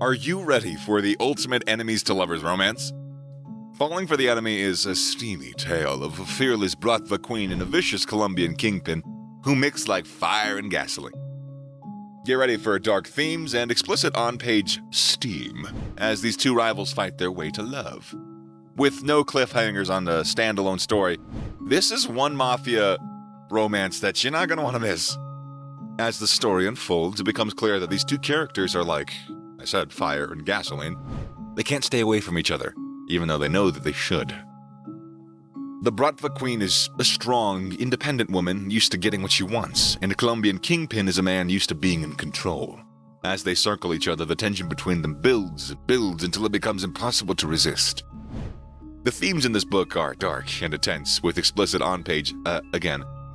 Are you ready for the ultimate enemies to lovers romance? Falling for the Enemy is a steamy tale of a fearless Bratva queen and a vicious Colombian kingpin who mix like fire and gasoline. Get ready for dark themes and explicit on-page steam as these two rivals fight their way to love. With no cliffhangers on the standalone story, this is one mafia romance that you're not going to want to miss. As the story unfolds, it becomes clear that these two characters are like, I said, fire and gasoline. They can't stay away from each other, even though they know that they should. The Bratva queen is a strong, independent woman used to getting what she wants, and the Colombian kingpin is a man used to being in control. As they circle each other, the tension between them builds and builds until it becomes impossible to resist. The themes in this book are dark and intense, with explicit on-page,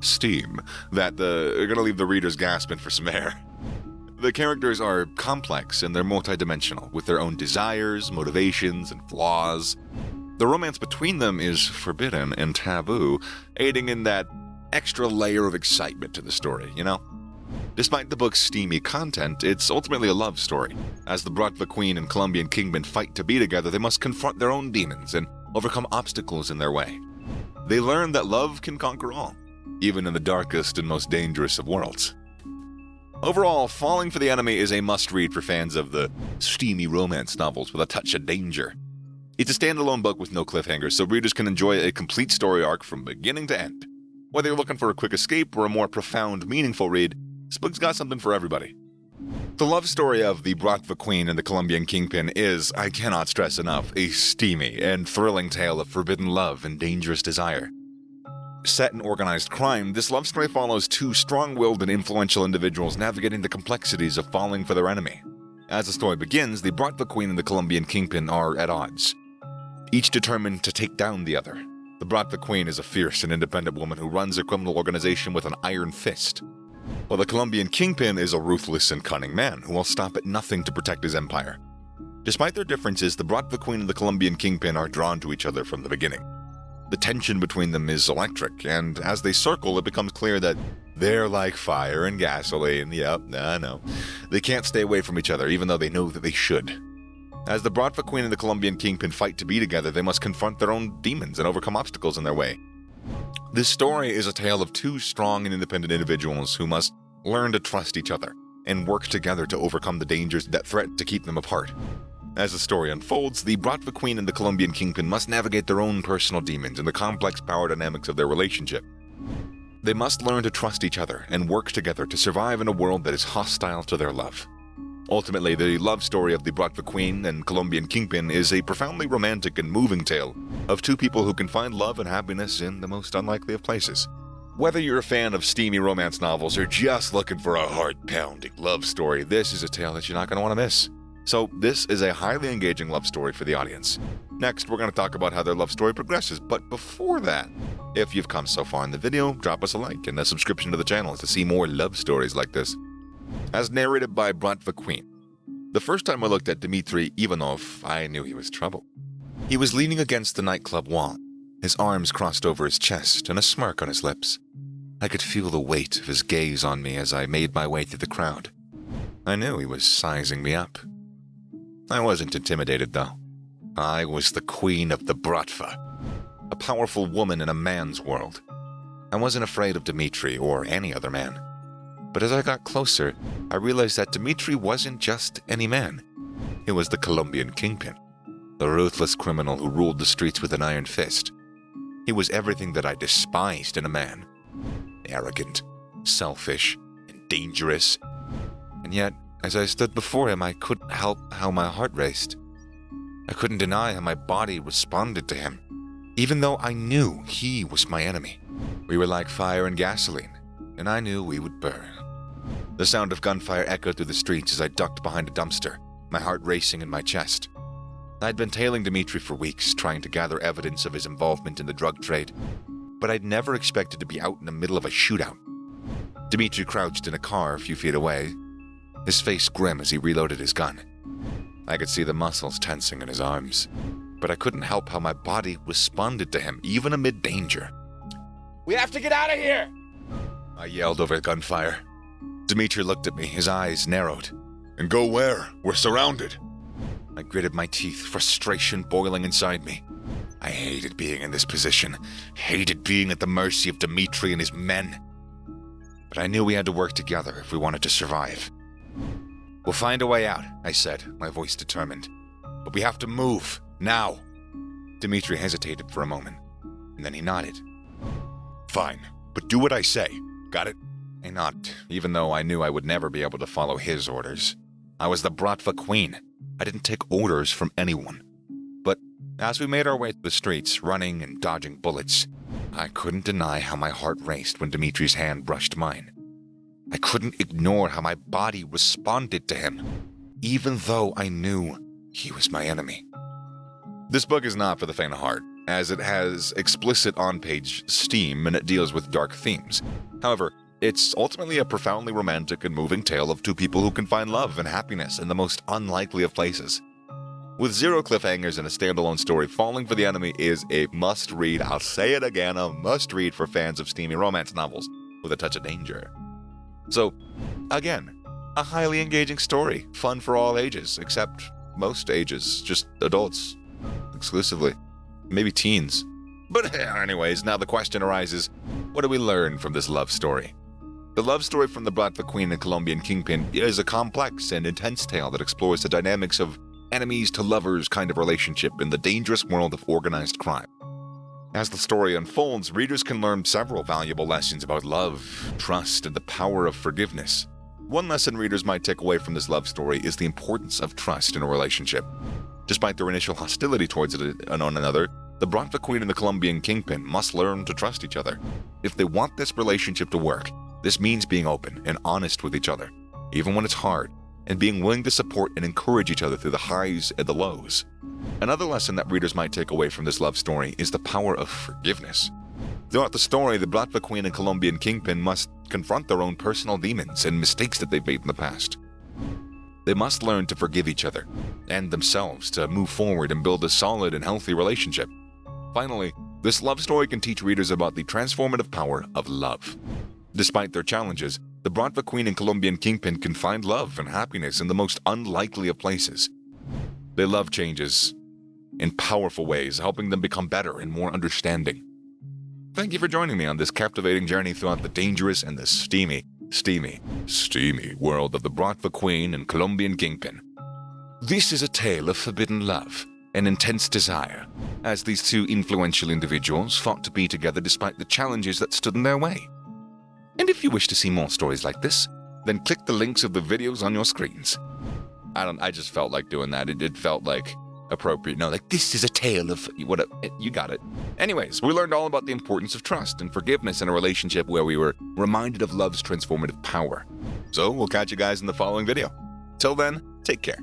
steam, that are gonna leave the readers gasping for some air. The characters are complex and they're multidimensional, with their own desires, motivations, and flaws. The romance between them is forbidden and taboo, aiding in that extra layer of excitement to the story, you know? Despite the book's steamy content, it's ultimately a love story. As the Bratva queen and Colombian kingpin fight to be together, they must confront their own demons and overcome obstacles in their way. They learn that love can conquer all, even in the darkest and most dangerous of worlds. Overall, Falling for the Enemy is a must-read for fans of the steamy romance novels with a touch of danger. It's a standalone book with no cliffhangers, so readers can enjoy a complete story arc from beginning to end. Whether you're looking for a quick escape or a more profound, meaningful read, this book's got something for everybody. The love story of the Bratva queen and the Colombian kingpin is, I cannot stress enough, a steamy and thrilling tale of forbidden love and dangerous desire. Set in organized crime, this love story follows two strong-willed and influential individuals navigating the complexities of falling for their enemy. As the story begins, the Bratva queen and the Colombian kingpin are at odds, each determined to take down the other. The Bratva queen is a fierce and independent woman who runs a criminal organization with an iron fist, while the Colombian kingpin is a ruthless and cunning man who will stop at nothing to protect his empire. Despite their differences, the Bratva queen and the Colombian kingpin are drawn to each other from the beginning. The tension between them is electric, and as they circle, it becomes clear that they're like fire and gasoline. Yep, I know. They can't stay away from each other, even though they know that they should. As the Bratva queen and the Colombian kingpin fight to be together, they must confront their own demons and overcome obstacles in their way. This story is a tale of two strong and independent individuals who must learn to trust each other and work together to overcome the dangers that threaten to keep them apart. As the story unfolds, the Bratva queen and the Colombian kingpin must navigate their own personal demons and the complex power dynamics of their relationship. They must learn to trust each other and work together to survive in a world that is hostile to their love. Ultimately, the love story of the Bratva queen and Colombian kingpin is a profoundly romantic and moving tale of two people who can find love and happiness in the most unlikely of places. Whether you're a fan of steamy romance novels or just looking for a heart-pounding love story, this is a tale that you're not going to want to miss. So this is a highly engaging love story for the audience. Next, we're going to talk about how their love story progresses, but before that, if you've come so far in the video, drop us a like and a subscription to the channel to see more love stories like this. As narrated by Bratva queen. The first time I looked at Dmitry Ivanov, I knew he was trouble. He was leaning against the nightclub wall, his arms crossed over his chest and a smirk on his lips. I could feel the weight of his gaze on me as I made my way through the crowd. I knew he was sizing me up. I wasn't intimidated, though. I was the queen of the Bratva, a powerful woman in a man's world. I wasn't afraid of Dmitry or any other man. But as I got closer, I realized that Dmitry wasn't just any man. He was the Colombian kingpin, the ruthless criminal who ruled the streets with an iron fist. He was everything that I despised in a man. Arrogant, selfish, and dangerous. And yet, as I stood before him, I couldn't help how my heart raced. I couldn't deny how my body responded to him, even though I knew he was my enemy. We were like fire and gasoline, and I knew we would burn. The sound of gunfire echoed through the streets as I ducked behind a dumpster, my heart racing in my chest. I'd been tailing Dmitry for weeks, trying to gather evidence of his involvement in the drug trade, but I'd never expected to be out in the middle of a shootout. Dmitry crouched in a car a few feet away, his face grim as he reloaded his gun. I could see the muscles tensing in his arms, but I couldn't help how my body responded to him, even amid danger. "We have to get out of here!" I yelled over the gunfire. Dmitry looked at me, his eyes narrowed. "And go where? We're surrounded." I gritted my teeth, frustration boiling inside me. I hated being in this position, hated being at the mercy of Dmitri and his men. But I knew we had to work together if we wanted to survive. We'll find a way out, I said, my voice determined. But we have to move, now. Dmitri hesitated for a moment, and then he nodded. Fine, but do what I say. Got it? I nodded, even though I knew I would never be able to follow his orders. I was the Bratva queen. I didn't take orders from anyone. But as we made our way through the streets, running and dodging bullets, I couldn't deny how my heart raced when Dmitri's hand brushed mine. I couldn't ignore how my body responded to him, even though I knew he was my enemy. This book is not for the faint of heart, as it has explicit on-page steam and it deals with dark themes. However, it's ultimately a profoundly romantic and moving tale of two people who can find love and happiness in the most unlikely of places. With zero cliffhangers and a standalone story, Falling for the Enemy is a must-read. I'll say it again, a must-read for fans of steamy romance novels with a touch of danger. So, again, a highly engaging story, fun for all ages, except most ages, just adults, exclusively, maybe teens. But anyways, now the question arises, what do we learn from this love story? The love story from the Bratva Queen and Colombian Kingpin is a complex and intense tale that explores the dynamics of enemies to lovers kind of relationship in the dangerous world of organized crime. As the story unfolds, readers can learn several valuable lessons about love, trust, and the power of forgiveness. One lesson readers might take away from this love story is the importance of trust in a relationship. Despite their initial hostility towards it and one another, the Bratva Queen and the Colombian Kingpin must learn to trust each other. If they want this relationship to work, this means being open and honest with each other, even when it's hard, and being willing to support and encourage each other through the highs and the lows. Another lesson that readers might take away from this love story is the power of forgiveness. Throughout the story, the Bratva Queen and Colombian Kingpin must confront their own personal demons and mistakes that they've made in the past. They must learn to forgive each other and themselves to move forward and build a solid and healthy relationship. Finally, this love story can teach readers about the transformative power of love. Despite their challenges, the Bratva Queen and Colombian Kingpin can find love and happiness in the most unlikely of places. Their love changes in powerful ways, helping them become better and more understanding. Thank you for joining me on this captivating journey throughout the dangerous and the steamy world of the Bratva Queen and Colombian Kingpin. This is a tale of forbidden love and intense desire, as these two influential individuals fought to be together despite the challenges that stood in their way. And if you wish to see more stories like this, then click the links of the videos on your screens. I just felt like doing that. It felt like appropriate. No, like, this is a tale of what you got it. Anyways, we learned all about the importance of trust and forgiveness in a relationship where we were reminded of love's transformative power. So we'll catch you guys in the following video. Till then, take care.